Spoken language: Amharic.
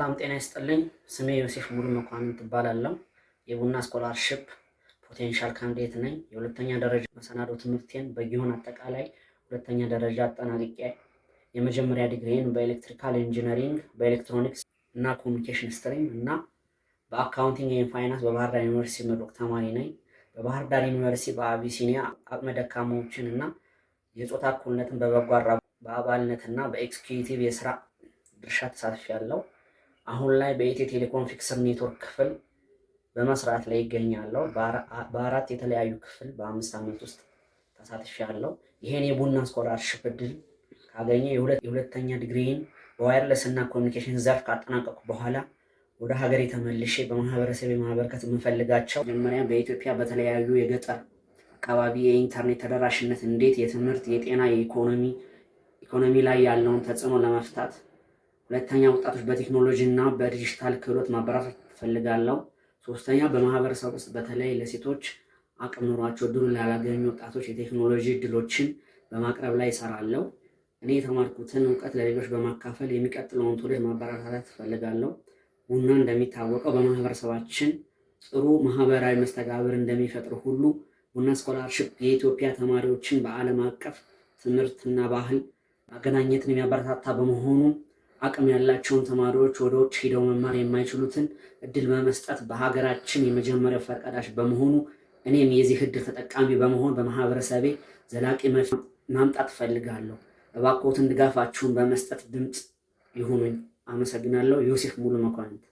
በጣም ጤና ይስጥልኝ። ስሜ ዮሴፍ ሙሉ መኳንንት እባላለሁ። የቡና ስኮላርሺፕ ፖቴንሻል ካንዲዴት ነኝ። የሁለተኛ ደረጃ መሰናዶ ትምህርቴን በጊዮን አጠቃላይ ሁለተኛ ደረጃ አጠናቅቄ የመጀመሪያ ዲግሪን በኤሌክትሪካል ኢንጂነሪንግ በኤሌክትሮኒክስ እና ኮሚኒኬሽን ስትሪም እና በአካውንቲንግ ኤንድ ፋይናንስ በባህር ዳር ዩኒቨርሲቲ ምሩቅ ተማሪ ነኝ። በባህር ዳር ዩኒቨርሲቲ በአቢሲኒያ አቅመ ደካሞችን እና የጾታ እኩልነትን በበጎ አድራጎት በአባልነትና በኤክስኪዩቲቭ የስራ ድርሻ ተሳትፌያለሁ። አሁን ላይ በኢትዮ ቴሌኮም ፊክስድ ኔትወርክ ክፍል በመስራት ላይ ይገኛለሁ። በአራት የተለያዩ ክፍል በ5 ዓመት ውስጥ ተሳትፌያለሁ። ይሄን የቡና ስኮላርሺፕ እድል ካገኘ የሁለተኛ ዲግሪን በዋየርለስ እና ኮሚኒኬሽን ዘርፍ ካጠናቀቁ በኋላ ወደ ሀገሬ ተመልሼ በማህበረሰብ ማበርከት የምፈልጋቸው መጀመሪያ በኢትዮጵያ በተለያዩ የገጠር አካባቢ የኢንተርኔት ተደራሽነት እንዴት የትምህርት፣ የጤና፣ የኢኮኖሚ ላይ ያለውን ተጽዕኖ ለመፍታት፣ ሁለተኛ ወጣቶች በቴክኖሎጂ እና በዲጂታል ክህሎት ማበረታታት እፈልጋለሁ። ሶስተኛ በማህበረሰብ ውስጥ በተለይ ለሴቶች አቅም ኖሯቸው እድሉን ላላገኙ ወጣቶች የቴክኖሎጂ እድሎችን በማቅረብ ላይ እሰራለሁ። እኔ የተማርኩትን እውቀት ለሌሎች በማካፈል የሚቀጥለውን ትውልድ ማበረታታት እፈልጋለሁ። ቡና እንደሚታወቀው በማህበረሰባችን ጥሩ ማህበራዊ መስተጋብር እንደሚፈጥር ሁሉ ቡና ስኮላርሺፕ የኢትዮጵያ ተማሪዎችን በዓለም አቀፍ ትምህርትና ባህል ማገናኘትን የሚያበረታታ በመሆኑ አቅም ያላቸውን ተማሪዎች ወደ ውጭ ሄደው መማር የማይችሉትን እድል በመስጠት በሀገራችን የመጀመሪያው ፈርቀዳሽ በመሆኑ እኔም የዚህ እድል ተጠቃሚ በመሆን በማህበረሰቤ ዘላቂ መፍትሄ ማምጣት እፈልጋለሁ። እባክዎትን ድጋፋችሁን በመስጠት ድምፅ ይሁኑኝ። አመሰግናለሁ። ዮሴፍ ሙሉ መኳንንት